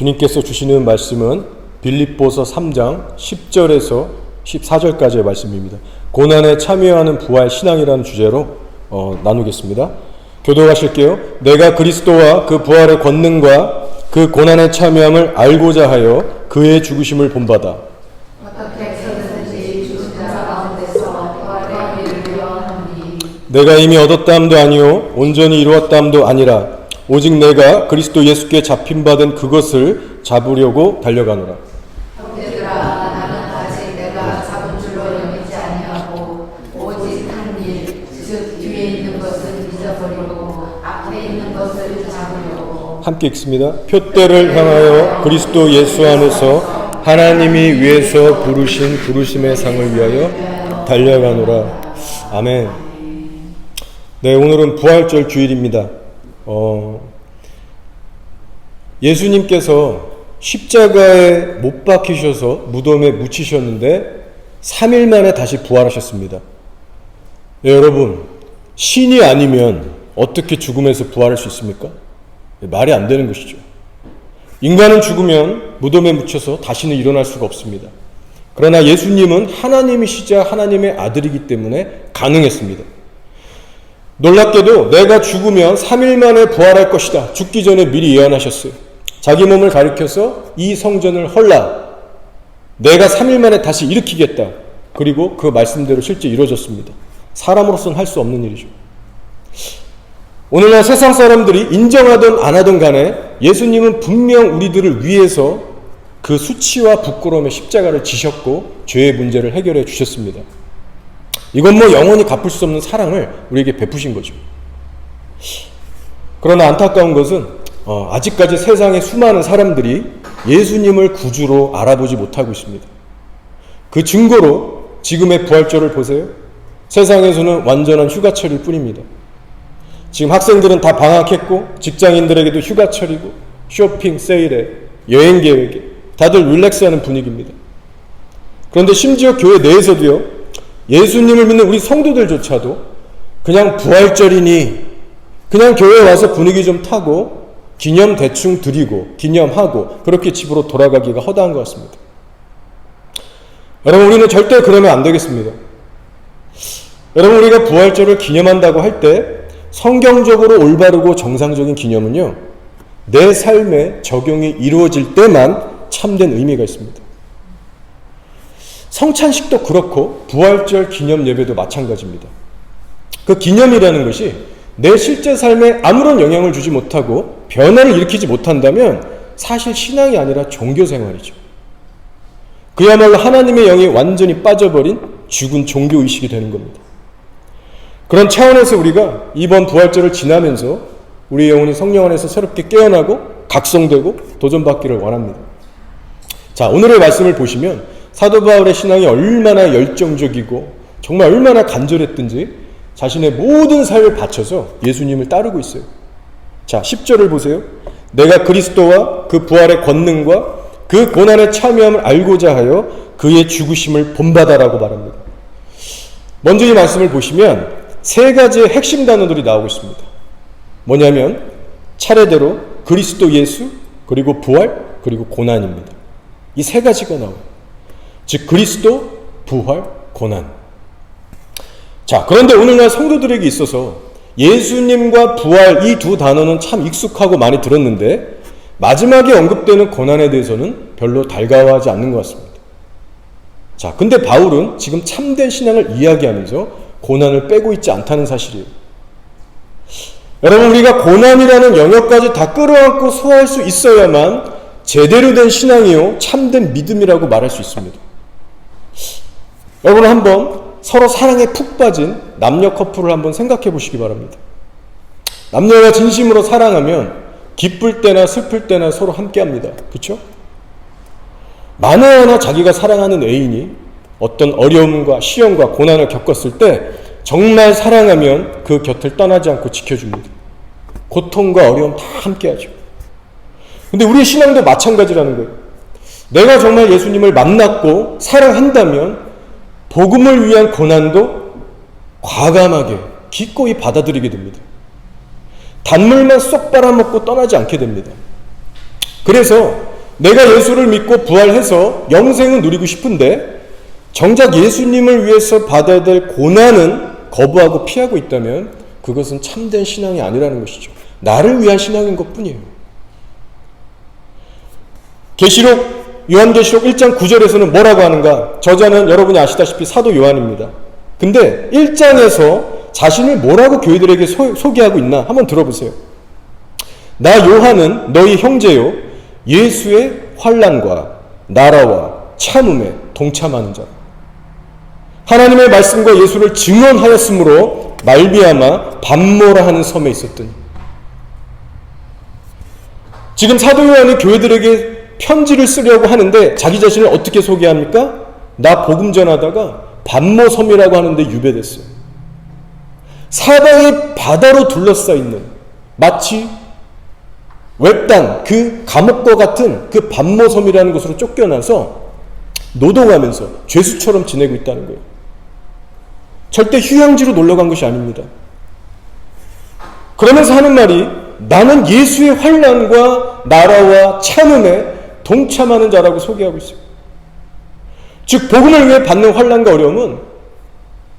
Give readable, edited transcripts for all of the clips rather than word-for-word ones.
주님께서 주시는 말씀은 빌립보서 3장 10절에서 14절까지의 말씀입니다. 고난에 참여하는 부활 신앙이라는 주제로 나누겠습니다. 교도하실게요. 내가 그리스도와 그 부활의 권능과 그 고난에 참여함을 알고자 하여 그의 죽으심을 본받아 내가 이미 얻었다함도 아니요 온전히 이루었다함도 아니라 오직 내가 그리스도 예수께 잡힌 바 된 그것을 잡으려고 달려가노라. 형제들아, 나는 아직 내가 잡은 줄로 여기지 아니하고 오직 한 일, 즉 뒤에 있는 것을 잊어버리고 앞에 있는 것을 잡으려고. 함께 읽습니다. 표대를 향하여 그리스도 예수 안에서 하나님이 위에서 부르신 부르심의 상을 위하여 달려가노라. 아멘. 네, 오늘은 부활절 주일입니다. 예수님께서 십자가에 못 박히셔서 무덤에 묻히셨는데 3일 만에 다시 부활하셨습니다. 네, 여러분, 신이 아니면 어떻게 죽음에서 부활할 수 있습니까? 네, 말이 안 되는 것이죠. 인간은 죽으면 무덤에 묻혀서 다시는 일어날 수가 없습니다. 그러나 예수님은 하나님이시자 하나님의 아들이기 때문에 가능했습니다. 놀랍게도 내가 죽으면 3일 만에 부활할 것이다. 죽기 전에 미리 예언하셨어요. 자기 몸을 가리켜서 이 성전을 헐라. 내가 3일 만에 다시 일으키겠다. 그리고 그 말씀대로 실제 이루어졌습니다. 사람으로서는 할 수 없는 일이죠. 오늘날 세상 사람들이 인정하든 안 하든 간에 예수님은 분명 우리들을 위해서 그 수치와 부끄러움의 십자가를 지셨고 죄의 문제를 해결해 주셨습니다. 이건 영원히 갚을 수 없는 사랑을 우리에게 베푸신 거죠. 그러나 안타까운 것은 아직까지 세상의 수많은 사람들이 예수님을 구주로 알아보지 못하고 있습니다. 그 증거로 지금의 부활절을 보세요. 세상에서는 완전한 휴가철일 뿐입니다. 지금 학생들은 다 방학했고 직장인들에게도 휴가철이고 쇼핑, 세일에, 여행 계획에 다들 릴렉스하는 분위기입니다. 그런데 심지어 교회 내에서도요, 예수님을 믿는 우리 성도들조차도 그냥 부활절이니 그냥 교회에 와서 분위기 좀 타고 기념 대충 드리고 기념하고 그렇게 집으로 돌아가기가 허다한 것 같습니다. 여러분, 우리는 절대 그러면 안 되겠습니다. 여러분, 우리가 부활절을 기념한다고 할 때 성경적으로 올바르고 정상적인 기념은요, 내 삶에 적용이 이루어질 때만 참된 의미가 있습니다. 성찬식도 그렇고 부활절 기념 예배도 마찬가지입니다. 그 기념이라는 것이 내 실제 삶에 아무런 영향을 주지 못하고 변화를 일으키지 못한다면 사실 신앙이 아니라 종교생활이죠. 그야말로 하나님의 영이 완전히 빠져버린 죽은 종교의식이 되는 겁니다. 그런 차원에서 우리가 이번 부활절을 지나면서 우리 영혼이 성령 안에서 새롭게 깨어나고 각성되고 도전받기를 원합니다. 자, 오늘의 말씀을 보시면 사도 바울의 신앙이 얼마나 열정적이고 정말 얼마나 간절했든지 자신의 모든 삶을 바쳐서 예수님을 따르고 있어요. 자, 10절을 보세요. 내가 그리스도와 그 부활의 권능과 그 고난에 참여함을 알고자 하여 그의 죽으심을 본받아라고 말합니다. 먼저 이 말씀을 보시면 세 가지의 핵심 단어들이 나오고 있습니다. 뭐냐면 차례대로 그리스도 예수, 그리고 부활, 그리고 고난입니다. 이 세 가지가 나와요. 즉 그리스도, 부활, 고난. 자, 그런데 오늘날 성도들에게 있어서 예수님과 부활 이 두 단어는 참 익숙하고 많이 들었는데 마지막에 언급되는 고난에 대해서는 별로 달가워하지 않는 것 같습니다. 자, 근데 바울은 지금 참된 신앙을 이야기하면서 고난을 빼고 있지 않다는 사실이에요. 여러분, 우리가 고난이라는 영역까지 다 끌어안고 소화할 수 있어야만 제대로 된 신앙이요 참된 믿음이라고 말할 수 있습니다. 여러분, 한번 서로 사랑에 푹 빠진 남녀 커플을 한번 생각해 보시기 바랍니다. 남녀가 진심으로 사랑하면 기쁠 때나 슬플 때나 서로 함께합니다. 그렇죠? 만에 하나 자기가 사랑하는 애인이 어떤 어려움과 시험과 고난을 겪었을 때 정말 사랑하면 그 곁을 떠나지 않고 지켜줍니다. 고통과 어려움 다 함께하죠. 근데 우리의 신앙도 마찬가지라는 거예요. 내가 정말 예수님을 만났고 사랑한다면 복음을 위한 고난도 과감하게 기꺼이 받아들이게 됩니다. 단물만 쏙 빨아먹고 떠나지 않게 됩니다. 그래서 내가 예수를 믿고 부활해서 영생은 누리고 싶은데 정작 예수님을 위해서 받아야 될 고난은 거부하고 피하고 있다면 그것은 참된 신앙이 아니라는 것이죠. 나를 위한 신앙인 것뿐이에요. 요한계시록 1장 9절에서는 뭐라고 하는가? 저자는 여러분이 아시다시피 사도 요한입니다. 근데 1장에서 자신을 뭐라고 교회들에게 소개하고 있나? 한번 들어보세요. 나 요한은 너희 형제요 예수의 환난과 나라와 참음에 동참하는 자라. 하나님의 말씀과 예수를 증언하였으므로 말미암아 반모라 하는 섬에 있었더니. 지금 사도 요한이 교회들에게 편지를 쓰려고 하는데 자기 자신을 어떻게 소개합니까? 나 복음 전하다가 반모섬이라고 하는데 유배됐어요. 사방이 바다로 둘러싸여 있는 마치 외딴 그 감옥과 같은 그 반모섬이라는 곳으로 쫓겨나서 노동하면서 죄수처럼 지내고 있다는 거예요. 절대 휴양지로 놀러간 것이 아닙니다. 그러면서 하는 말이 나는 예수의 환난과 나라와 참음에 동참하는 자라고 소개하고 있어요. 즉 복음을 위해 받는 환난과 어려움은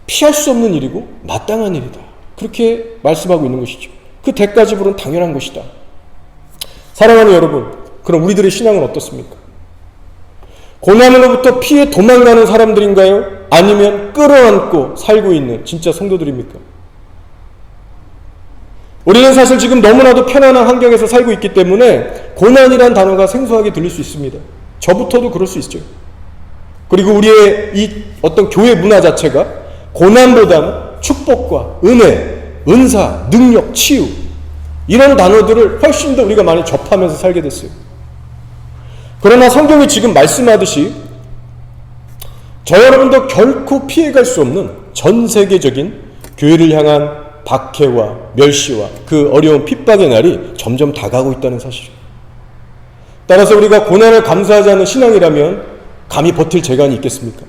피할 수 없는 일이고 마땅한 일이다. 그렇게 말씀하고 있는 것이죠. 그 대가 지불은 당연한 것이다. 사랑하는 여러분, 그럼 우리들의 신앙은 어떻습니까? 고난으로부터 피해 도망가는 사람들인가요? 아니면 끌어안고 살고 있는 진짜 성도들입니까? 우리는 사실 지금 너무나도 편안한 환경에서 살고 있기 때문에 고난이란 단어가 생소하게 들릴 수 있습니다. 저부터도 그럴 수 있죠. 그리고 우리의 이 어떤 교회 문화 자체가 고난보다는 축복과 은혜, 은사, 능력, 치유 이런 단어들을 훨씬 더 우리가 많이 접하면서 살게 됐어요. 그러나 성경이 지금 말씀하듯이 저 여러분도 결코 피해갈 수 없는 전 세계적인 교회를 향한 박해와 멸시와 그 어려운 핍박의 날이 점점 다가오고 있다는 사실이에요. 따라서 우리가 고난을 감수하지 않는 신앙이라면 감히 버틸 재간이 있겠습니까?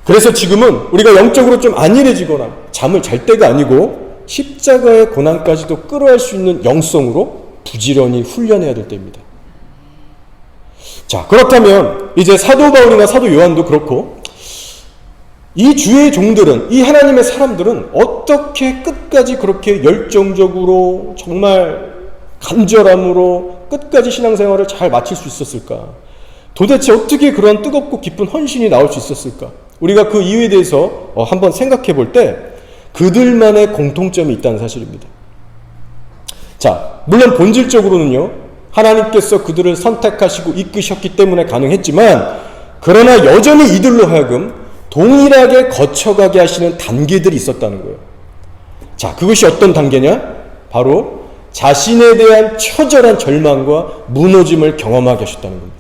그래서 지금은 우리가 영적으로 좀 안일해지거나 잠을 잘 때가 아니고 십자가의 고난까지도 끌어할 수 있는 영성으로 부지런히 훈련해야 될 때입니다. 자, 그렇다면 이제 사도 바울이나 사도 요한도 그렇고 이 주의 종들은, 이 하나님의 사람들은 어떻게 끝까지 그렇게 열정적으로 정말 간절함으로 끝까지 신앙생활을 잘 마칠 수 있었을까? 도대체 어떻게 그런 뜨겁고 깊은 헌신이 나올 수 있었을까? 우리가 그 이유에 대해서 한번 생각해 볼 때 그들만의 공통점이 있다는 사실입니다. 자, 물론 본질적으로는요, 하나님께서 그들을 선택하시고 이끄셨기 때문에 가능했지만, 그러나 여전히 이들로 하여금 동일하게 거쳐가게 하시는 단계들이 있었다는 거예요. 자, 그것이 어떤 단계냐? 바로 자신에 대한 처절한 절망과 무너짐을 경험하게 하셨다는 겁니다.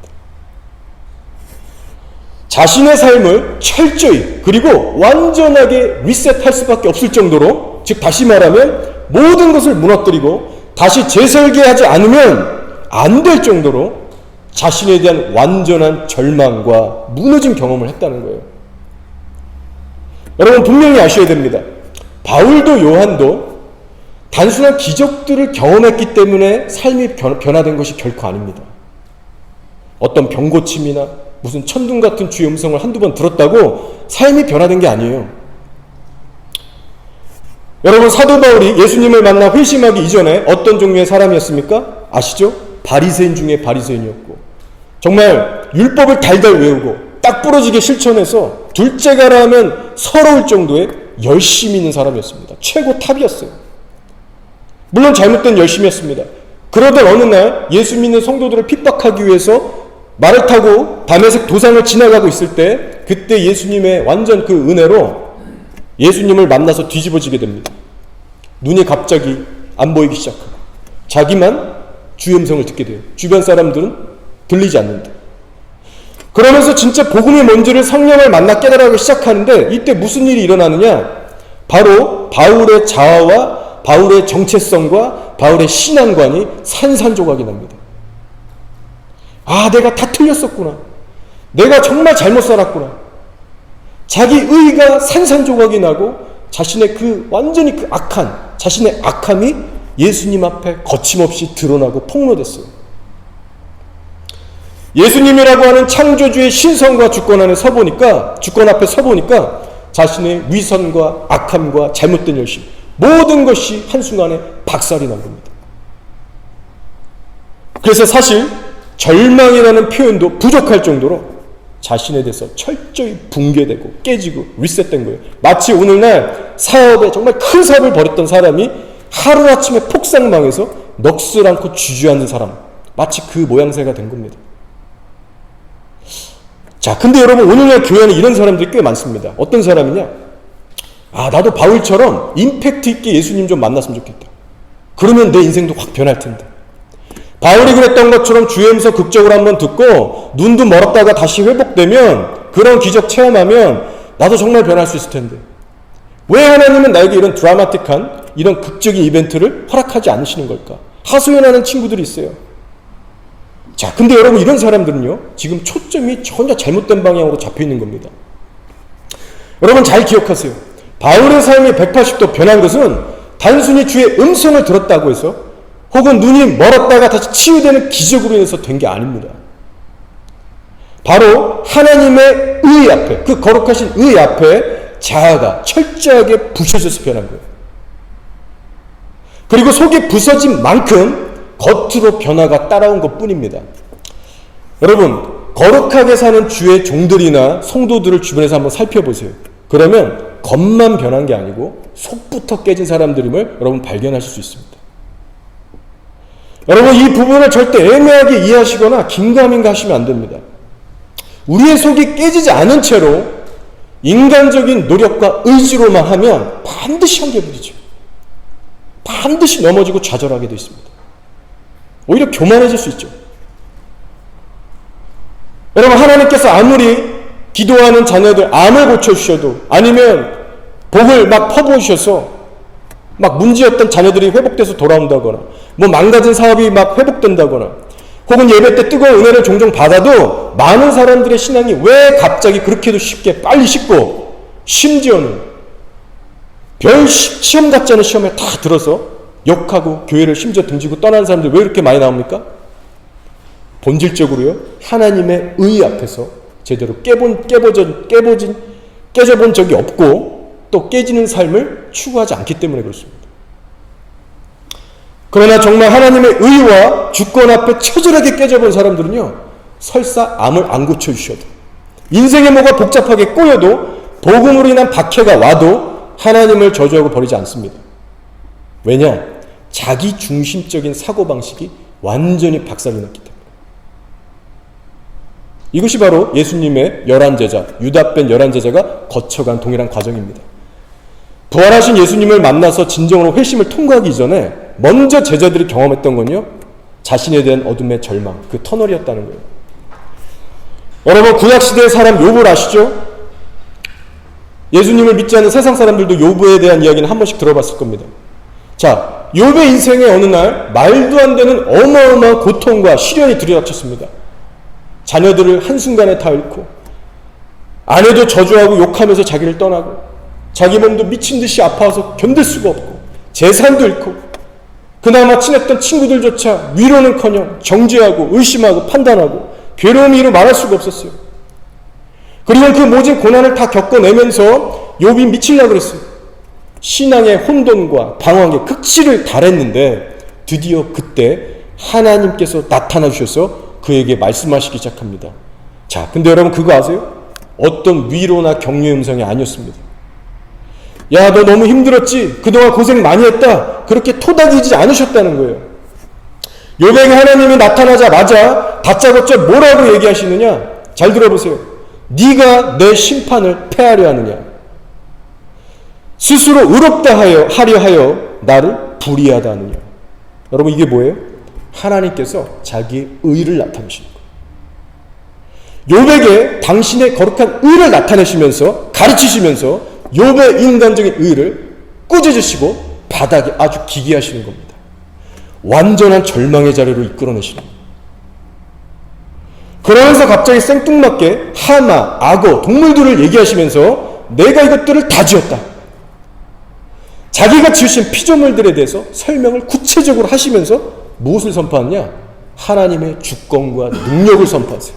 자신의 삶을 철저히 그리고 완전하게 리셋할 수밖에 없을 정도로, 즉 다시 말하면 모든 것을 무너뜨리고 다시 재설계하지 않으면 안 될 정도로 자신에 대한 완전한 절망과 무너짐 경험을 했다는 거예요. 여러분 분명히 아셔야 됩니다. 바울도 요한도 단순한 기적들을 경험했기 때문에 삶이 변화된 것이 결코 아닙니다. 어떤 병고침이나 무슨 천둥 같은 주의 음성을 한두 번 들었다고 삶이 변화된 게 아니에요. 여러분 사도 바울이 예수님을 만나 회심하기 이전에 어떤 종류의 사람이었습니까? 아시죠? 바리새인 중에 바리새인이었고, 정말 율법을 달달 외우고 딱 부러지게 실천해서 둘째가라 하면 서러울 정도의 열심히 있는 사람이었습니다. 최고 탑이었어요. 물론 잘못된 열심이었습니다. 그러던 어느 날 예수 믿는 성도들을 핍박하기 위해서 말을 타고 다메섹 도상을 지나가고 있을 때, 그때 예수님의 완전 그 은혜로 예수님을 만나서 뒤집어지게 됩니다. 눈이 갑자기 안 보이기 시작하고 자기만 주의 음성을 듣게 돼요. 주변 사람들은 들리지 않는다. 그러면서 진짜 복음의 뭔지를 성령을 만나 깨달아가기 시작하는데, 이때 무슨 일이 일어나느냐? 바로 바울의 자아와 바울의 정체성과 바울의 신앙관이 산산조각이 납니다. 아, 내가 다 틀렸었구나. 내가 정말 잘못 살았구나. 자기 의가 산산조각이 나고 자신의 그 완전히 그 악한, 자신의 악함이 예수님 앞에 거침없이 드러나고 폭로됐어요. 예수님이라고 하는 창조주의 신성과 주권 앞에 서보니까 자신의 위선과 악함과 잘못된 열심, 모든 것이 한순간에 박살이 난 겁니다. 그래서 사실 절망이라는 표현도 부족할 정도로 자신에 대해서 철저히 붕괴되고 깨지고 리셋된 거예요. 마치 오늘날 사업에 정말 큰 사업을 벌였던 사람이 하루아침에 폭삭망해서 넋을 않고 주저앉은 사람, 마치 그 모양새가 된 겁니다. 자, 근데 여러분, 오늘날 교회는 이런 사람들이 꽤 많습니다. 어떤 사람이냐? 나도 바울처럼 임팩트 있게 예수님 좀 만났으면 좋겠다. 그러면 내 인생도 확 변할 텐데. 바울이 그랬던 것처럼 주의 음성 극적으로 한번 듣고 눈도 멀었다가 다시 회복되면, 그런 기적 체험하면 나도 정말 변할 수 있을 텐데. 왜 하나님은 나에게 이런 드라마틱한, 이런 극적인 이벤트를 허락하지 않으시는 걸까? 하소연하는 친구들이 있어요. 자, 근데 여러분, 이런 사람들은요, 지금 초점이 전혀 잘못된 방향으로 잡혀 있는 겁니다. 여러분 잘 기억하세요. 바울의 삶이 180도 변한 것은 단순히 주의 음성을 들었다고 해서, 혹은 눈이 멀었다가 다시 치유되는 기적으로 인해서 된 게 아닙니다. 바로 하나님의 의 앞에, 그 거룩하신 의 앞에 자아가 철저하게 부셔져서 변한 거예요. 그리고 속이 부서진 만큼 겉으로 변화가 따라온 것 뿐입니다. 여러분, 거룩하게 사는 주의 종들이나 성도들을 주변에서 한번 살펴보세요. 그러면 겉만 변한 게 아니고 속부터 깨진 사람들임을 여러분 발견하실 수 있습니다. 여러분, 이 부분을 절대 애매하게 이해하시거나 긴가민가 하시면 안 됩니다. 우리의 속이 깨지지 않은 채로 인간적인 노력과 의지로만 하면 반드시 한계 부딪혀요. 반드시 넘어지고 좌절하게 되어 있습니다. 오히려 교만해질 수 있죠. 여러분, 하나님께서 아무리 기도하는 자녀들 암을 고쳐주셔도, 아니면 복을 막 퍼부으셔서 막 문제였던 자녀들이 회복돼서 돌아온다거나, 뭐 망가진 사업이 막 회복된다거나, 혹은 예배 때 뜨거운 은혜를 종종 받아도 많은 사람들의 신앙이 왜 갑자기 그렇게도 쉽게 빨리 식고, 심지어는 별 시험 같지 않은 시험에 다 들어서 욕하고 교회를 심지어 등지고 떠나는 사람들이 왜 이렇게 많이 나옵니까? 본질적으로요, 하나님의 의 앞에서 제대로 깨져본 적이 없고, 또 깨지는 삶을 추구하지 않기 때문에 그렇습니다. 그러나 정말 하나님의 의와 주권 앞에 처절하게 깨져본 사람들은요, 설사 암을 안 고쳐주셔도, 인생의 뭐가 복잡하게 꼬여도, 복음으로 인한 박해가 와도 하나님을 저주하고 버리지 않습니다. 왜냐? 자기 중심적인 사고방식이 완전히 박살이 났기 때문에. 이것이 바로 예수님의 11제자, 유다 뺀 11제자가 거쳐간 동일한 과정입니다. 부활하신 예수님을 만나서 진정으로 회심을 통과하기 전에 먼저 제자들이 경험했던 건요, 자신에 대한 어둠의 절망, 그 터널이었다는 거예요. 여러분, 구약시대의 사람 욥을 아시죠? 예수님을 믿지 않는 세상 사람들도 욥에 대한 이야기는 한 번씩 들어봤을 겁니다. 자, 욥의 인생에 어느 날 말도 안 되는 어마어마한 고통과 시련이 들이닥쳤습니다. 자녀들을 한순간에 다 잃고, 아내도 저주하고 욕하면서 자기를 떠나고, 자기 몸도 미친 듯이 아파서 견딜 수가 없고, 재산도 잃고, 그나마 친했던 친구들조차 위로는커녕 정죄하고 의심하고 판단하고 괴로움이 이루 말할 수가 없었어요. 그리고 그 모진 고난을 다 겪어내면서 욥이 미치려고 그랬어요. 신앙의 혼돈과 방황의 극치를 달했는데, 드디어 그때 하나님께서 나타나 주셔서 그에게 말씀하시기 시작합니다. 자, 근데 여러분 그거 아세요? 어떤 위로나 격려의 음성이 아니었습니다. 야, 너 너무 힘들었지? 그동안 고생 많이 했다. 그렇게 토닥이지 않으셨다는 거예요. 욥에게 하나님이 나타나자마자 다짜고짜 뭐라고 얘기하시느냐? 잘 들어보세요. 네가 내 심판을 패하려 하느냐? 스스로 의롭다 하려 하여 나를 불의하다 하느냐? 여러분, 이게 뭐예요? 하나님께서 자기의 의를 나타내시는 거예요. 욥에게 당신의 거룩한 의를 나타내시면서, 가르치시면서 욥의 인간적인 의를 꾸짖으시고 바닥에 아주 기게 하시는 겁니다. 완전한 절망의 자리로 이끌어내시는 겁니다. 그러면서 갑자기 생뚱맞게 하마, 악어, 동물들을 얘기하시면서 내가 이것들을 다 지었다. 자기가 지으신 피조물들에 대해서 설명을 구체적으로 하시면서 무엇을 선포하느냐? 하나님의 주권과 능력을 선포하세요.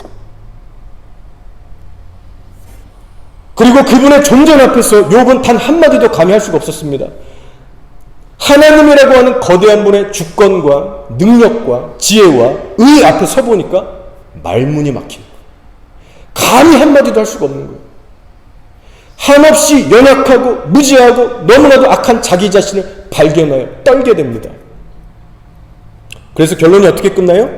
그리고 그분의 존재 앞에서 욥은 단 한마디도 감히 할 수가 없었습니다. 하나님이라고 하는 거대한 분의 주권과 능력과 지혜와 의 앞에 서보니까 말문이 막히는 거예요. 감히 한마디도 할 수가 없는 거예요. 한없이 연약하고 무지하고 너무나도 악한 자기 자신을 발견하여 떨게 됩니다. 그래서 결론이 어떻게 끝나요?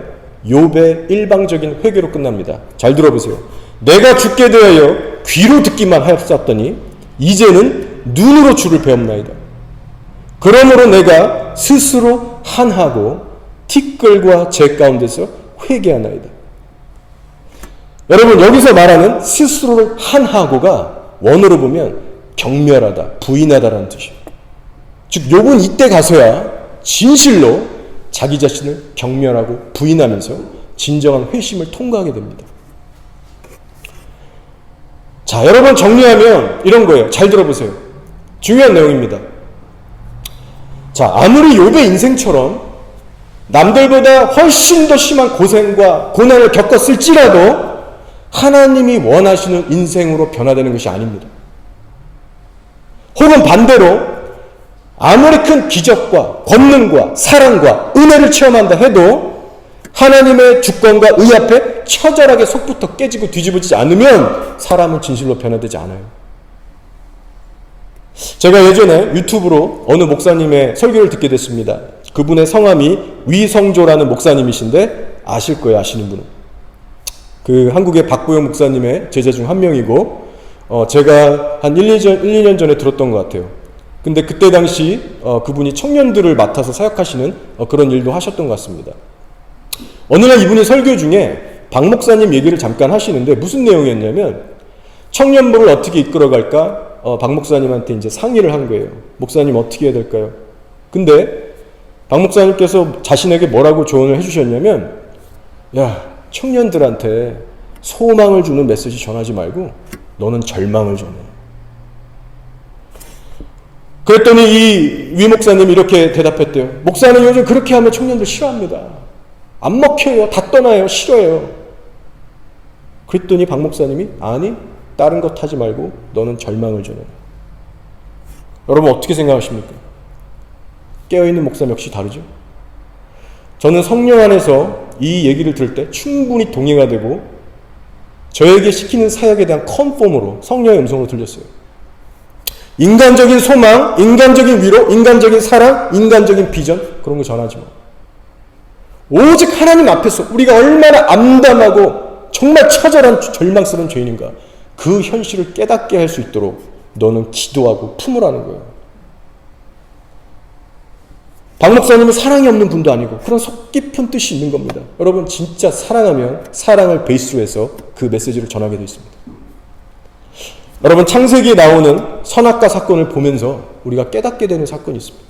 욥의 일방적인 회개로 끝납니다. 잘 들어보세요. 내가 죽게 되어 귀로 듣기만 하였었더니 이제는 눈으로 주를 배웁나이다. 그러므로 내가 스스로 한하고 티끌과 재 가운데서 회개하나이다. 여러분, 여기서 말하는 스스로를 한하고가 원어로 보면 경멸하다, 부인하다라는 뜻이에요. 즉 욥은 이때 가서야 진실로 자기 자신을 경멸하고 부인하면서 진정한 회심을 통과하게 됩니다. 자, 여러분, 정리하면 이런 거예요. 잘 들어보세요. 중요한 내용입니다. 자, 아무리 욥의 인생처럼 남들보다 훨씬 더 심한 고생과 고난을 겪었을지라도 하나님이 원하시는 인생으로 변화되는 것이 아닙니다. 혹은 반대로 아무리 큰 기적과 권능과 사랑과 은혜를 체험한다 해도 하나님의 주권과 의 앞에 처절하게 속부터 깨지고 뒤집어지지 않으면 사람은 진실로 변화되지 않아요. 제가 예전에 유튜브로 어느 목사님의 설교를 듣게 됐습니다. 그분의 성함이 위성조라는 목사님이신데 아실 거예요, 아시는 분은. 그 한국의 박보영 목사님의 제자 중 한 명이고 제가 한 1, 2년 전에 들었던 것 같아요. 근데 그때 당시 그분이 청년들을 맡아서 사역하시는 그런 일도 하셨던 것 같습니다. 어느 날 이분이 설교 중에 박 목사님 얘기를 잠깐 하시는데 무슨 내용이었냐면 청년부를 어떻게 이끌어갈까 박 목사님한테 이제 상의를 한 거예요. 목사님 어떻게 해야 될까요? 근데 박 목사님께서 자신에게 뭐라고 조언을 해주셨냐면, 야, 청년들한테 소망을 주는 메시지 전하지 말고 너는 절망을 전해. 그랬더니 이 위 목사님이 이렇게 대답했대요. 목사님 요즘 그렇게 하면 청년들 싫어합니다. 안 먹혀요. 다 떠나요. 싫어요. 그랬더니 박 목사님이 아니, 다른 것 하지 말고 너는 절망을 전해. 여러분 어떻게 생각하십니까? 깨어있는 목사님 역시 다르죠? 저는 성령 안에서 이 얘기를 들을 때 충분히 동의가 되고 저에게 시키는 사역에 대한 컨폼으로 성령의 음성으로 들렸어요. 인간적인 소망, 인간적인 위로, 인간적인 사랑, 인간적인 비전 그런 거 전하지 마. 오직 하나님 앞에서 우리가 얼마나 암담하고 정말 처절한 절망스러운 죄인인가 그 현실을 깨닫게 할 수 있도록 너는 기도하고 품으라는 거예요. 박 목사님은 사랑이 없는 분도 아니고 그런 속 깊은 뜻이 있는 겁니다. 여러분 진짜 사랑하면 사랑을 베이스로 해서 그 메시지를 전하게 되어 있습니다. 여러분 창세기에 나오는 선악과 사건을 보면서 우리가 깨닫게 되는 사건이 있습니다.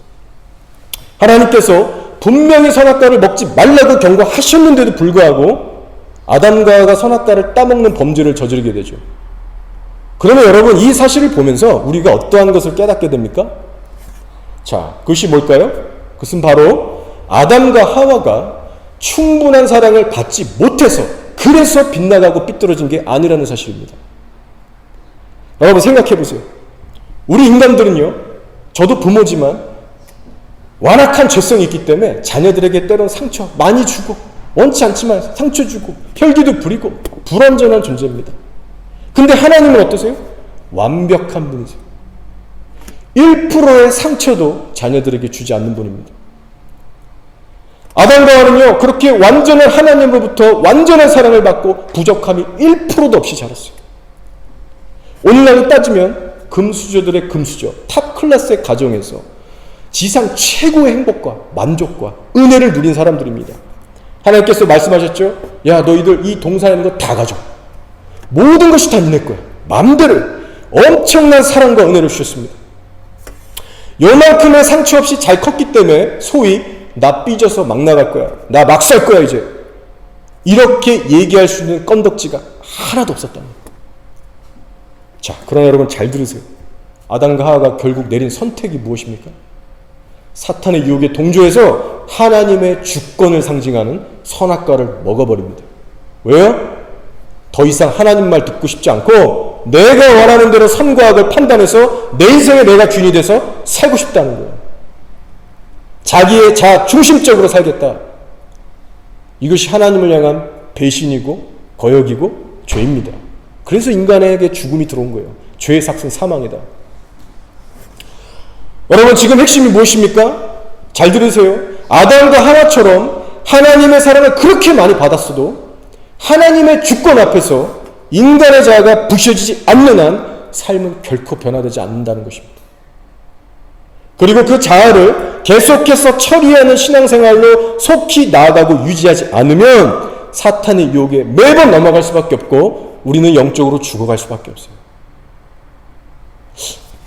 하나님께서 분명히 선악과를 먹지 말라고 경고하셨는데도 불구하고 아담과 하와가 선악과를 따먹는 범죄를 저지르게 되죠. 그러면 여러분 이 사실을 보면서 우리가 어떠한 것을 깨닫게 됩니까? 자, 그것이 뭘까요? 그것은 바로 아담과 하와가 충분한 사랑을 받지 못해서 그래서 빗나가고 삐뚤어진 게 아니라는 사실입니다. 여러분 생각해 보세요. 우리 인간들은요, 저도 부모지만 완악한 죄성이 있기 때문에 자녀들에게 때론 상처 많이 주고 원치 않지만 상처 주고 혈기도 부리고 불완전한 존재입니다. 근데 하나님은 어떠세요? 완벽한 분이세요. 1%의 상처도 자녀들에게 주지 않는 분입니다. 아담과 하와는요 그렇게 완전한 하나님으로부터 완전한 사랑을 받고 부족함이 1%도 없이 자랐어요. 오늘날로 따지면 금수저들의 금수저, 탑 클래스의 가정에서 지상 최고의 행복과 만족과 은혜를 누린 사람들입니다. 하나님께서 말씀하셨죠. 야, 너희들 이 동산에 있는 거 다 가져. 모든 것이 다 네 거야. 마음대로 엄청난 사랑과 은혜를 주셨습니다. 요만큼의 상처 없이 잘 컸기 때문에 소위 나 삐져서 막 나갈 거야. 나 막 살 거야 이제. 이렇게 얘기할 수 있는 건덕지가 하나도 없었다는 거예요. 자, 그러나 여러분 잘 들으세요. 아담과 하와가 결국 내린 선택이 무엇입니까? 사탄의 유혹에 동조해서 하나님의 주권을 상징하는 선악과를 먹어버립니다. 왜요? 더 이상 하나님 말 듣고 싶지 않고 내가 원하는 대로 선과 악을 판단해서 내 인생에 내가 주인이 돼서 살고 싶다는 거예요. 자기의 자아 중심적으로 살겠다. 이것이 하나님을 향한 배신이고 거역이고 죄입니다. 그래서 인간에게 죽음이 들어온 거예요. 죄의 삭은 사망이다. 여러분, 지금 핵심이 무엇입니까? 잘 들으세요. 아담과 하와처럼 하나님의 사랑을 그렇게 많이 받았어도 하나님의 주권 앞에서 인간의 자아가 부셔지지 않는 한 삶은 결코 변화되지 않는다는 것입니다. 그리고 그 자아를 계속해서 처리하는 신앙생활로 속히 나아가고 유지하지 않으면 사탄의 유혹에 매번 넘어갈 수밖에 없고 우리는 영적으로 죽어갈 수밖에 없어요.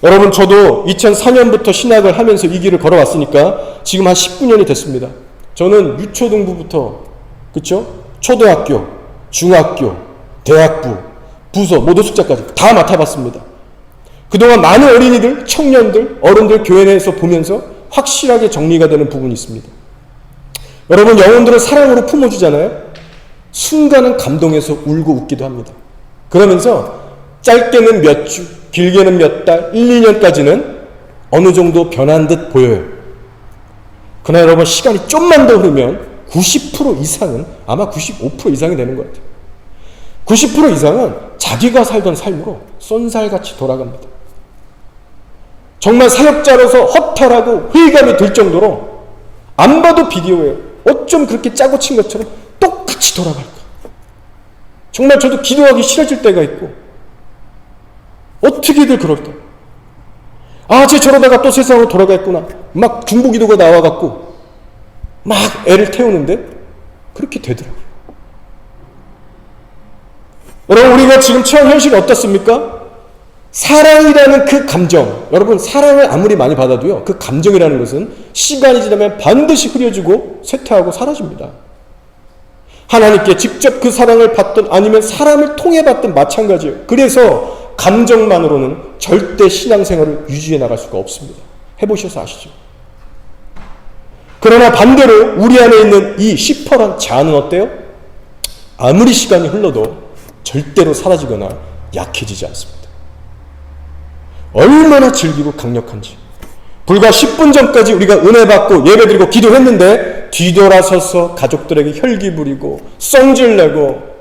여러분, 저도 2004년부터 신학을 하면서 이 길을 걸어왔으니까 지금 한 19년이 됐습니다. 저는 유초등부부터, 그쵸? 초등학교, 중학교, 대학부, 부서, 모도숙자까지 다 맡아봤습니다. 그동안 많은 어린이들, 청년들, 어른들 교회 내에서 보면서 확실하게 정리가 되는 부분이 있습니다. 여러분, 영혼들을 사랑으로 품어주잖아요. 순간은 감동해서 울고 웃기도 합니다. 그러면서 짧게는 몇 주, 길게는 몇 달, 1, 2년까지는 어느 정도 변한 듯 보여요. 그러나 여러분, 시간이 좀만 더 흐르면 90% 이상은, 아마 95% 이상이 되는 것 같아요. 90% 이상은 자기가 살던 삶으로 쏜살같이 돌아갑니다. 정말 사역자로서 허탈하고 회의감이 들 정도로 안 봐도 비디오예요. 어쩜 그렇게 짜고 친 것처럼 똑같이 돌아갈까? 정말 저도 기도하기 싫어질 때가 있고 어떻게들 그럴까? 아, 쟤 저러다가 또 세상으로 돌아가겠구나. 막 중보기도가 나와갖고 막 애를 태우는데 그렇게 되더라고요. 여러분, 우리가 지금 처한 현실이 어떻습니까? 사랑이라는 그 감정, 여러분, 사랑을 아무리 많이 받아도요, 그 감정이라는 것은 시간이 지나면 반드시 흐려지고 쇠퇴하고 사라집니다. 하나님께 직접 그 사랑을 받든 아니면 사람을 통해 받든 마찬가지예요. 그래서 감정만으로는 절대 신앙생활을 유지해 나갈 수가 없습니다. 해보셔서 아시죠? 그러나 반대로 우리 안에 있는 이 시퍼런 자아는 어때요? 아무리 시간이 흘러도 절대로 사라지거나 약해지지 않습니다. 얼마나 즐기고 강력한지. 불과 10분 전까지 우리가 은혜 받고 예배드리고 기도했는데 뒤돌아서서 가족들에게 혈기 부리고 성질내고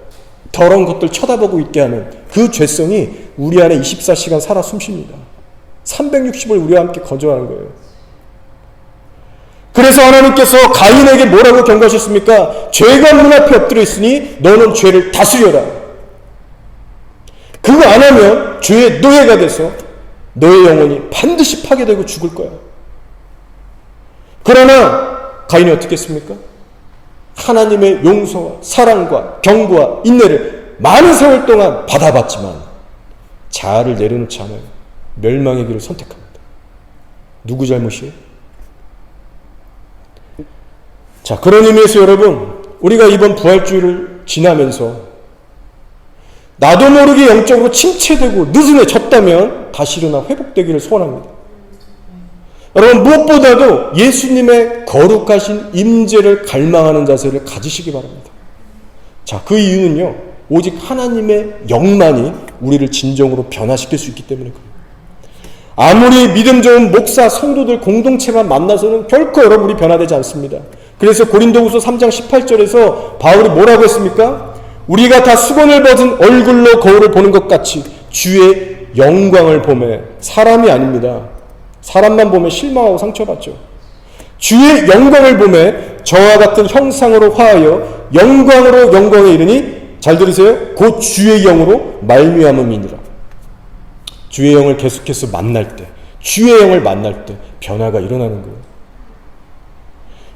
더러운 것들 쳐다보고 있게 하는 그 죄성이 우리 안에 24시간 살아 숨쉽니다. 360을 우리와 함께 거주하는 거예요. 그래서 하나님께서 가인에게 뭐라고 경고하셨습니까? 죄가 문 앞에 엎드려 있으니 너는 죄를 다스려라. 그거 안 하면 죄의 노예가 돼서 너의 영혼이 반드시 파괴되고 죽을 거야. 그러나 가인이 어떻게 했습니까? 하나님의 용서와 사랑과 경고와 인내를 많은 세월 동안 받아봤지만 자아를 내려놓지 않아요. 멸망의 길을 선택합니다. 누구 잘못이에요? 자, 그런 의미에서 여러분, 우리가 이번 부활주의를 지나면서 나도 모르게 영적으로 침체되고 느슨해졌다면 다시 일어나 회복되기를 소원합니다. 여러분, 무엇보다도 예수님의 거룩하신 임재를 갈망하는 자세를 가지시기 바랍니다. 자, 그 이유는요, 오직 하나님의 영만이 우리를 진정으로 변화시킬 수 있기 때문에 그래요. 아무리 믿음 좋은 목사, 성도들 공동체만 만나서는 결코 여러분이 변화되지 않습니다. 그래서 고린도후서 3장 18절에서 바울이 뭐라고 했습니까? 우리가 다 수건을 벗은 얼굴로 거울을 보는 것 같이 주의 영광을 보매, 사람이 아닙니다. 사람만 보면 실망하고 상처받죠. 주의 영광을 보매 저와 같은 형상으로 화하여 영광으로 영광에 이르니, 잘 들으세요, 곧 주의 영으로 말미암음이니라. 주의 영을 계속해서 만날 때, 주의 영을 만날 때 변화가 일어나는 거예요.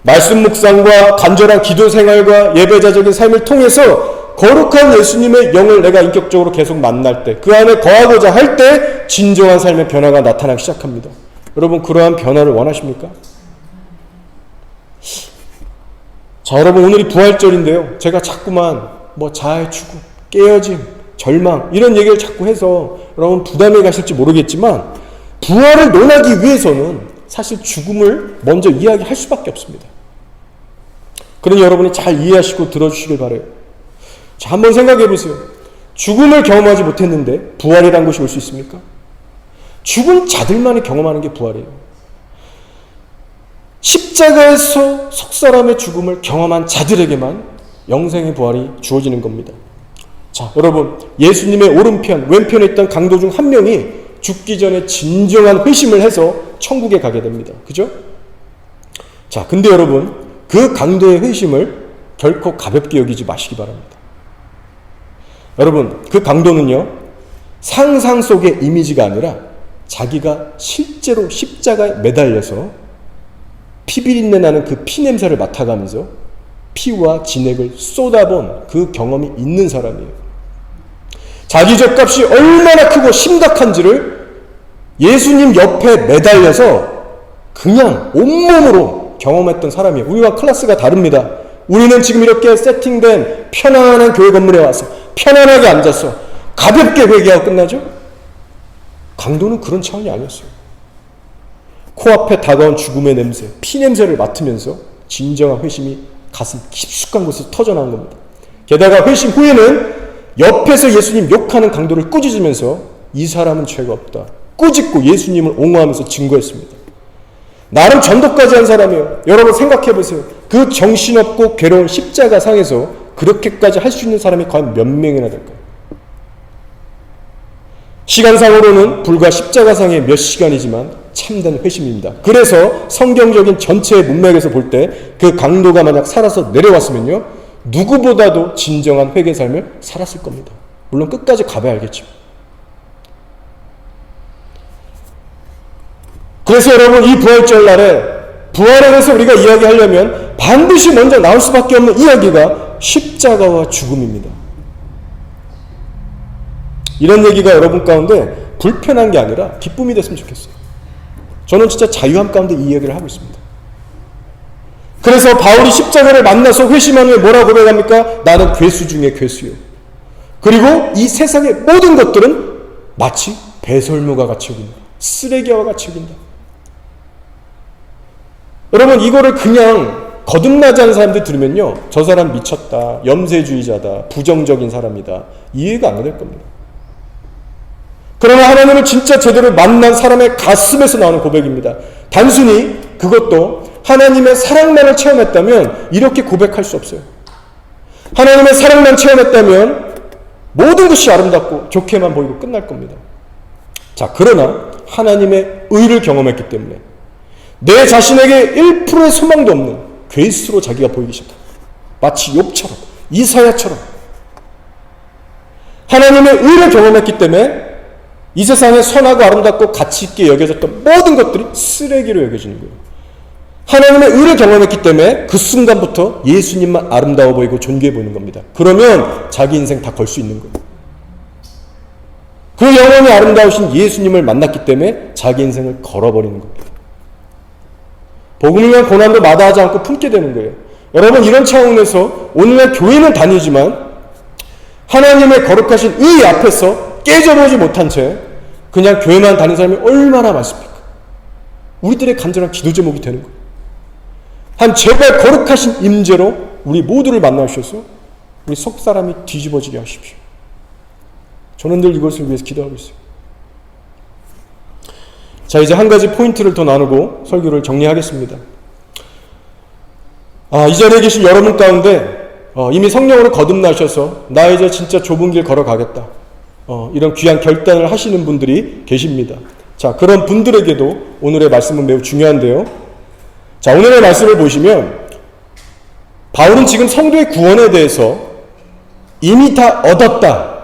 말씀 묵상과 간절한 기도 생활과 예배자적인 삶을 통해서 거룩한 예수님의 영을 내가 인격적으로 계속 만날 때, 그 안에 거하고자 할 때 진정한 삶의 변화가 나타나기 시작합니다. 여러분, 그러한 변화를 원하십니까? 자, 여러분, 오늘이 부활절인데요, 제가 자꾸만 자아의 추구, 깨어짐, 절망 이런 얘기를 자꾸 해서 여러분 부담이 가실지 모르겠지만, 부활을 논하기 위해서는 사실 죽음을 먼저 이야기할 수밖에 없습니다. 그러니 여러분이 잘 이해하시고 들어주시길 바라요. 자, 한번 생각해 보세요. 죽음을 경험하지 못했는데 부활이란 것이 올 수 있습니까? 죽은 자들만이 경험하는 게 부활이에요. 십자가에서 석 사람의 죽음을 경험한 자들에게만 영생의 부활이 주어지는 겁니다. 자, 여러분, 예수님의 오른편, 왼편에 있던 강도 중 한 명이 죽기 전에 진정한 회심을 해서 천국에 가게 됩니다. 그죠? 자, 근데 여러분, 그 강도의 회심을 결코 가볍게 여기지 마시기 바랍니다. 여러분, 그 강도는요, 상상 속의 이미지가 아니라 자기가 실제로 십자가에 매달려서 피비린내 나는 그 피냄새를 맡아가면서 피와 진액을 쏟아본 그 경험이 있는 사람이에요. 자기 죗값이 얼마나 크고 심각한지를 예수님 옆에 매달려서 그냥 온몸으로 경험했던 사람이에요. 우리와 클래스가 다릅니다. 우리는 지금 이렇게 세팅된 편안한 교회 건물에 와서 편안하게 앉아서 가볍게 회개하고 끝나죠? 강도는 그런 차원이 아니었어요. 코앞에 다가온 죽음의 냄새, 피냄새를 맡으면서 진정한 회심이 가슴 깊숙한 곳에서 터져나온 겁니다. 게다가 회심 후에는 옆에서 예수님 욕하는 강도를 꾸짖으면서 이 사람은 죄가 없다, 꾸짖고 예수님을 옹호하면서 증거했습니다. 나름 전도까지 한 사람이에요. 여러분 생각해 보세요. 그 정신없고 괴로운 십자가 상에서 그렇게까지 할 수 있는 사람이 과연 몇 명이나 될까요? 시간상으로는 불과 십자가상의 몇 시간이지만 참된 회심입니다. 그래서 성경적인 전체의 문맥에서 볼 때 그 강도가 만약 살아서 내려왔으면요, 누구보다도 진정한 회개 삶을 살았을 겁니다. 물론 끝까지 가봐야 알겠죠. 그래서 여러분, 이 부활절 날에 부활에 대해서 우리가 이야기하려면 반드시 먼저 나올 수밖에 없는 이야기가 십자가와 죽음입니다. 이런 얘기가 여러분 가운데 불편한 게 아니라 기쁨이 됐으면 좋겠어요. 저는 진짜 자유함 가운데 이 이야기를 하고 있습니다. 그래서 바울이 십자가를 만나서 회심한 후에 뭐라고 고백합니까? 나는 괴수 중에 괴수요. 그리고 이 세상의 모든 것들은 마치 배설물과 같이 여긴다, 쓰레기와 같이 여긴다. 여러분, 이거를 그냥 거듭나지 않은 사람들 들으면요, 저 사람 미쳤다, 염세주의자다, 부정적인 사람이다, 이해가 안 될 겁니다. 그러나 하나님을 진짜 제대로 만난 사람의 가슴에서 나오는 고백입니다. 단순히 그것도 하나님의 사랑만을 체험했다면 이렇게 고백할 수 없어요. 하나님의 사랑만 체험했다면 모든 것이 아름답고 좋게만 보이고 끝날 겁니다. 자, 그러나 하나님의 의를 경험했기 때문에 내 자신에게 1%의 소망도 없는 괴수로 자기가 보이기 시작합니다. 마치 욥처럼, 이사야처럼. 하나님의 의를 경험했기 때문에 이 세상에 선하고 아름답고 가치 있게 여겨졌던 모든 것들이 쓰레기로 여겨지는 거예요. 하나님의 의를 경험했기 때문에 그 순간부터 예수님만 아름다워 보이고 존귀해 보이는 겁니다. 그러면 자기 인생 다 걸 수 있는 거예요. 그 영원히 아름다우신 예수님을 만났기 때문에 자기 인생을 걸어버리는 겁니다. 복음을 위한 고난도 마다하지 않고 품게 되는 거예요. 여러분, 이런 차원에서 오늘날 교회는 다니지만 하나님의 거룩하신 의 앞에서 깨져보지 못한 채 그냥 교회만 다니는 사람이 얼마나 많습니까? 우리들의 간절한 기도 제목이 되는 거예요. 한 제발 거룩하신 임재로 우리 모두를 만나주셔서 우리 속 사람이 뒤집어지게 하십시오. 저는 늘 이것을 위해서 기도하고 있어요. 자, 이제 한 가지 포인트를 더 나누고 설교를 정리하겠습니다. 이 자리에 계신 여러분 가운데 이미 성령으로 거듭나셔서 나 이제 진짜 좁은 길 걸어가겠다, 이런 귀한 결단을 하시는 분들이 계십니다. 자, 그런 분들에게도 오늘의 말씀은 매우 중요한데요. 자, 오늘의 말씀을 보시면 바울은 지금 성도의 구원에 대해서 이미 다 얻었다,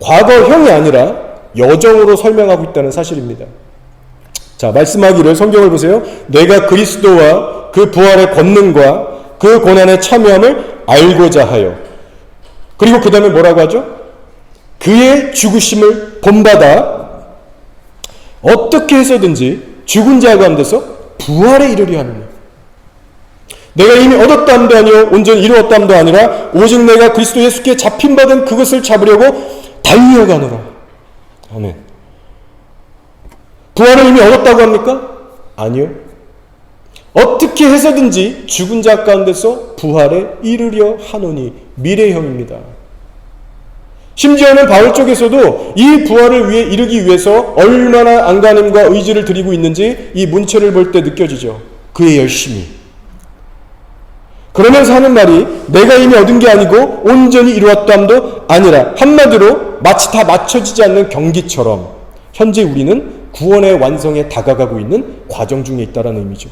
과거형이 아니라 여정으로 설명하고 있다는 사실입니다. 자, 말씀하기를, 성경을 보세요. 내가 그리스도와 그 부활의 권능과 그 고난의 참여함을 알고자 하여. 그리고 그 다음에 뭐라고 하죠? 그의 죽으심을 본받아 어떻게 해서든지 죽은 자 가운데서 부활에 이르려 하느냐. 내가 이미 얻었다 함도 아니요 온전히 이루었다 함도 아니라 오직 내가 그리스도 예수께 잡힌받은 그것을 잡으려고 달려가노라. 아멘. 부활을 이미 얻었다고 합니까? 아니요. 어떻게 해서든지 죽은 자 가운데서 부활에 이르려 하노니 미래형입니다. 심지어는 바울 쪽에서도 이 부활을 위해 이르기 위해서 얼마나 안간힘과 의지를 들이고 있는지 이 문체를 볼 때 느껴지죠. 그의 열심이. 그러면서 하는 말이 내가 이미 얻은 게 아니고 온전히 이루었다함도 아니라, 한마디로 마치 다 맞춰지지 않는 경기처럼 현재 우리는 구원의 완성에 다가가고 있는 과정 중에 있다는 의미죠.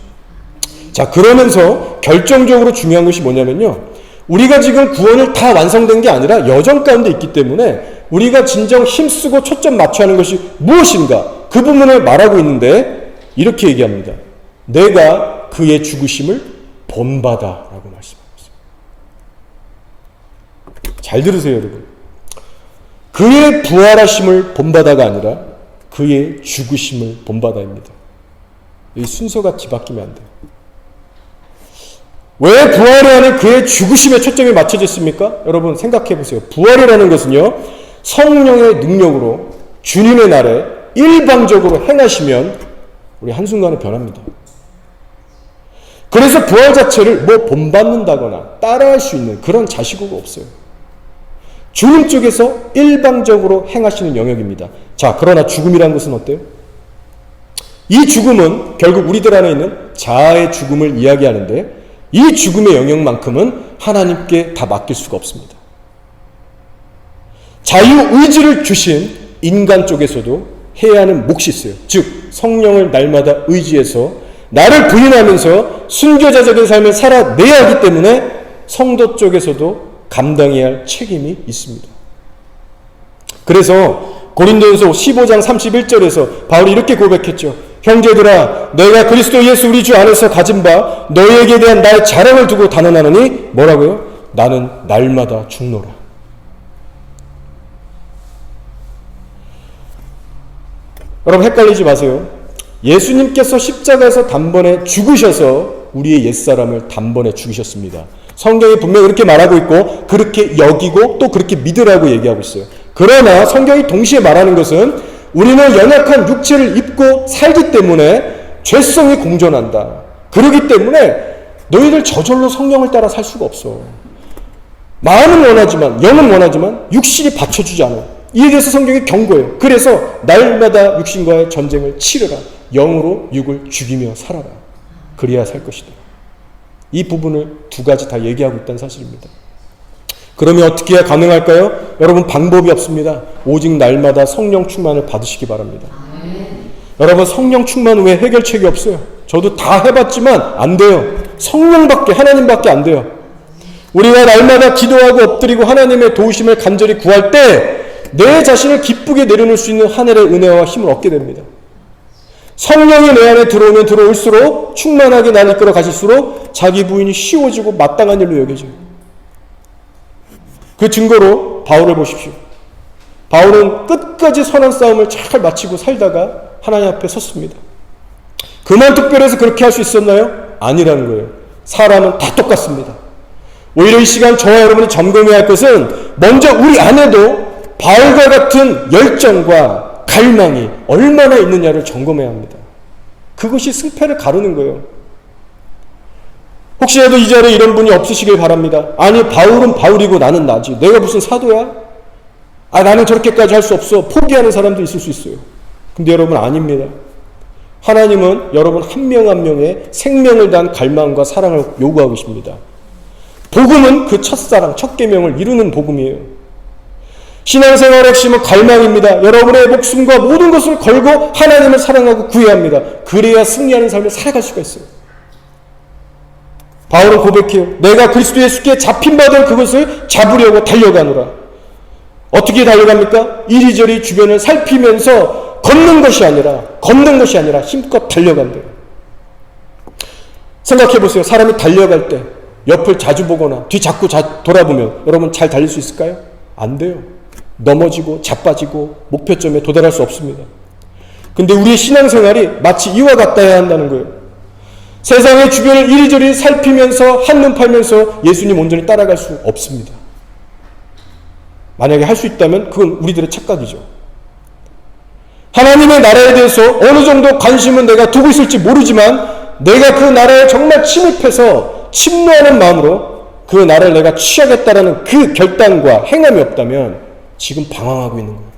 자, 그러면서 결정적으로 중요한 것이 뭐냐면요, 우리가 지금 구원을 다 완성된 게 아니라 여정 가운데 있기 때문에 우리가 진정 힘쓰고 초점 맞춰야 하는 것이 무엇인가, 그 부분을 말하고 있는데 이렇게 얘기합니다. 내가 그의 죽으심을 본바다라고 말씀하고 있어요. 잘 들으세요, 여러분. 그의 부활하심을 본바다가 아니라 그의 죽으심을 본바다입니다. 이 순서가 뒤바뀌면 안 돼요. 왜 부활에 하는 그의 죽으심에 초점이 맞춰졌습니까? 여러분 생각해 보세요. 부활이라는 것은요, 성령의 능력으로 주님의 날에 일방적으로 행하시면 우리 한순간에 변합니다. 그래서 부활 자체를 뭐 본받는다거나 따라할 수 있는 그런 자시고가 없어요. 주님 쪽에서 일방적으로 행하시는 영역입니다. 자, 그러나 죽음이라는 것은 어때요? 이 죽음은 결국 우리들 안에 있는 자아의 죽음을 이야기하는데, 이 죽음의 영역만큼은 하나님께 다 맡길 수가 없습니다. 자유의지를 주신 인간 쪽에서도 해야 하는 몫이 있어요. 즉 성령을 날마다 의지해서 나를 부인하면서 순교자적인 삶을 살아내야 하기 때문에 성도 쪽에서도 감당해야 할 책임이 있습니다. 그래서 고린도전서 15장 31절에서 바울이 이렇게 고백했죠. 형제들아, 내가 그리스도 예수 우리 주 안에서 가진 바 너희에게 대한 나의 자랑을 두고 단언하노니, 뭐라고요? 나는 날마다 죽노라. 여러분 헷갈리지 마세요. 예수님께서 십자가에서 단번에 죽으셔서 우리의 옛사람을 단번에 죽이셨습니다. 성경이 분명히 그렇게 말하고 있고 그렇게 여기고 또 그렇게 믿으라고 얘기하고 있어요. 그러나 성경이 동시에 말하는 것은 우리는 연약한 육체를 입고 살기 때문에 죄성이 공존한다. 그렇기 때문에 너희들 저절로 성령을 따라 살 수가 없어. 마음은 원하지만, 영은 원하지만 육신이 받쳐주지 않아요. 이에 대해서 성경이 경고해요. 그래서 날마다 육신과의 전쟁을 치르라. 영으로 육을 죽이며 살아라. 그래야 살 것이다. 이 부분을 두 가지 다 얘기하고 있다는 사실입니다. 그러면 어떻게 해야 가능할까요? 여러분 방법이 없습니다. 오직 날마다 성령 충만을 받으시기 바랍니다. 여러분 성령 충만 외에 해결책이 없어요. 저도 다 해봤지만 안 돼요. 성령밖에, 하나님밖에 안 돼요. 우리가 날마다 기도하고 엎드리고 하나님의 도우심을 간절히 구할 때 내 자신을 기쁘게 내려놓을 수 있는 하늘의 은혜와 힘을 얻게 됩니다. 성령이 내 안에 들어오면 들어올수록 충만하게 날 이끌어 가실수록 자기 부인이 쉬워지고 마땅한 일로 여겨져요. 그 증거로 바울을 보십시오. 바울은 끝까지 선한 싸움을 잘 마치고 살다가 하나님 앞에 섰습니다. 그만 특별해서 그렇게 할 수 있었나요? 아니라는 거예요. 사람은 다 똑같습니다. 오히려 이 시간 저와 여러분이 점검해야 할 것은 먼저 우리 안에도 바울과 같은 열정과 갈망이 얼마나 있느냐를 점검해야 합니다. 그것이 승패를 가르는 거예요. 혹시라도 이 자리에 이런 분이 없으시길 바랍니다. 아니 바울은 바울이고 나는 나지. 내가 무슨 사도야? 나는 저렇게까지 할 수 없어. 포기하는 사람도 있을 수 있어요. 근데 여러분 아닙니다. 하나님은 여러분 한 명 한 명의 생명을 다한 갈망과 사랑을 요구하고 계십니다. 복음은 그 첫사랑, 첫 계명을 이루는 복음이에요. 신앙생활의 핵심은 갈망입니다. 여러분의 목숨과 모든 것을 걸고 하나님을 사랑하고 구해야 합니다. 그래야 승리하는 삶을 살아갈 수가 있어요. 바울은 고백해요. 내가 그리스도 예수께 잡힌 바 된 그것을 잡으려고 달려가노라. 어떻게 달려갑니까? 이리저리 주변을 살피면서 걷는 것이 아니라 힘껏 달려간대요. 생각해보세요. 사람이 달려갈 때 옆을 자주 보거나 뒤 자꾸 돌아보면 여러분 잘 달릴 수 있을까요? 안 돼요. 넘어지고 자빠지고 목표점에 도달할 수 없습니다. 근데 우리의 신앙생활이 마치 이와 같아야 한다는 거예요. 세상의 주변을 이리저리 살피면서 한눈 팔면서 예수님 온전히 따라갈 수 없습니다. 만약에 할 수 있다면 그건 우리들의 착각이죠. 하나님의 나라에 대해서 어느 정도 관심은 내가 두고 있을지 모르지만 내가 그 나라에 정말 침입해서 침노하는 마음으로 그 나라를 내가 취하겠다라는 그 결단과 행함이 없다면 지금 방황하고 있는 거예요.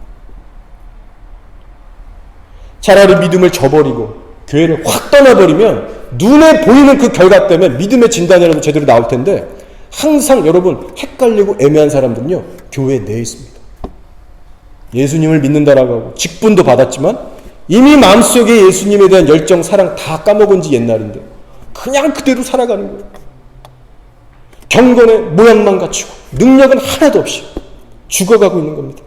차라리 믿음을 저버리고 교회를 확 떠나버리면 눈에 보이는 그 결과 때문에 믿음의 진단이라도 제대로 나올 텐데 항상 여러분 헷갈리고 애매한 사람들은요 교회 내에 있습니다. 예수님을 믿는다라고 하고 직분도 받았지만 이미 마음속에 예수님에 대한 열정, 사랑 다 까먹은 지 옛날인데 그냥 그대로 살아가는 거예요. 경건의 모양만 갖추고 능력은 하나도 없이 죽어가고 있는 겁니다.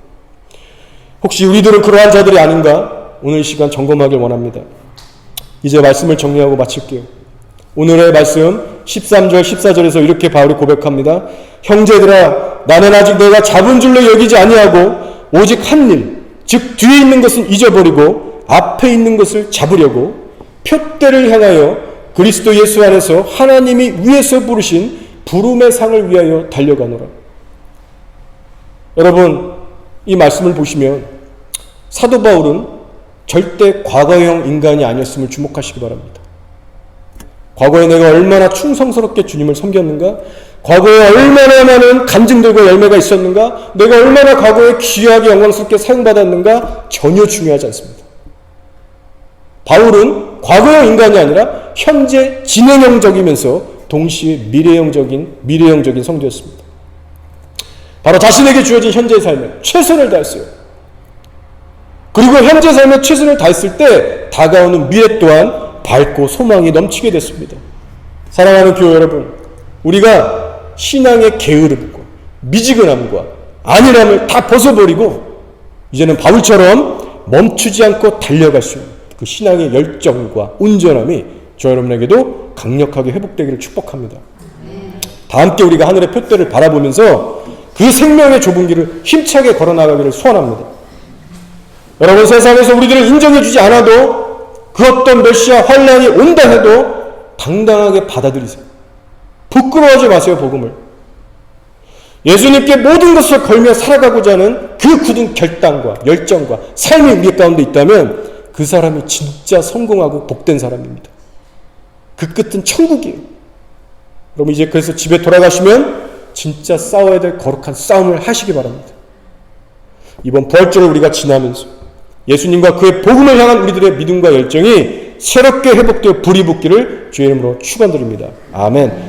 혹시 우리들은 그러한 자들이 아닌가? 오늘 이 시간 점검하길 원합니다. 이제 말씀을 정리하고 마칠게요. 오늘의 말씀 13절 14절에서 이렇게 바울이 고백합니다. 형제들아 나는 아직 내가 잡은 줄로 여기지 아니하고 오직 한 일, 즉 뒤에 있는 것은 잊어버리고 앞에 있는 것을 잡으려고 표대를 향하여 그리스도 예수 안에서 하나님이 위에서 부르신 부름의 상을 위하여 달려가노라. 여러분 이 말씀을 보시면 사도 바울은 절대 과거형 인간이 아니었음을 주목하시기 바랍니다. 과거에 내가 얼마나 충성스럽게 주님을 섬겼는가? 과거에 얼마나 많은 간증들과 열매가 있었는가? 내가 얼마나 과거에 귀하게 영광스럽게 사용받았는가? 전혀 중요하지 않습니다. 바울은 과거형 인간이 아니라 현재 진행형적이면서 동시에 미래형적인 성도였습니다. 바로 자신에게 주어진 현재의 삶에 최선을 다했어요. 그리고 현재 삶에 최선을 다했을 때 다가오는 미래 또한 밝고 소망이 넘치게 됐습니다. 사랑하는 교회 여러분, 우리가 신앙의 게으름과 미지근함과 안일함을 다 벗어버리고 이제는 바울처럼 멈추지 않고 달려갈 수 있는 그 신앙의 열정과 온전함이 저 여러분에게도 강력하게 회복되기를 축복합니다. 다 함께 우리가 하늘의 표대를 바라보면서 그 생명의 좁은 길을 힘차게 걸어나가기를 소원합니다. 여러분 세상에서 우리들을 인정해주지 않아도 그 어떤 메시아 환란이 온다 해도 당당하게 받아들이세요. 부끄러워하지 마세요. 복음을. 예수님께 모든 것을 걸며 살아가고자 하는 그 굳은 결단과 열정과 삶이 우리 가운데 있다면 그 사람이 진짜 성공하고 복된 사람입니다. 그 끝은 천국이에요. 여러분 이제 그래서 집에 돌아가시면 진짜 싸워야 될 거룩한 싸움을 하시기 바랍니다. 이번 부활절을 우리가 지나면서 예수님과 그의 복음을 향한 우리들의 믿음과 열정이 새롭게 회복되어 불이 붙기를 주의 이름으로 축원드립니다. 아멘.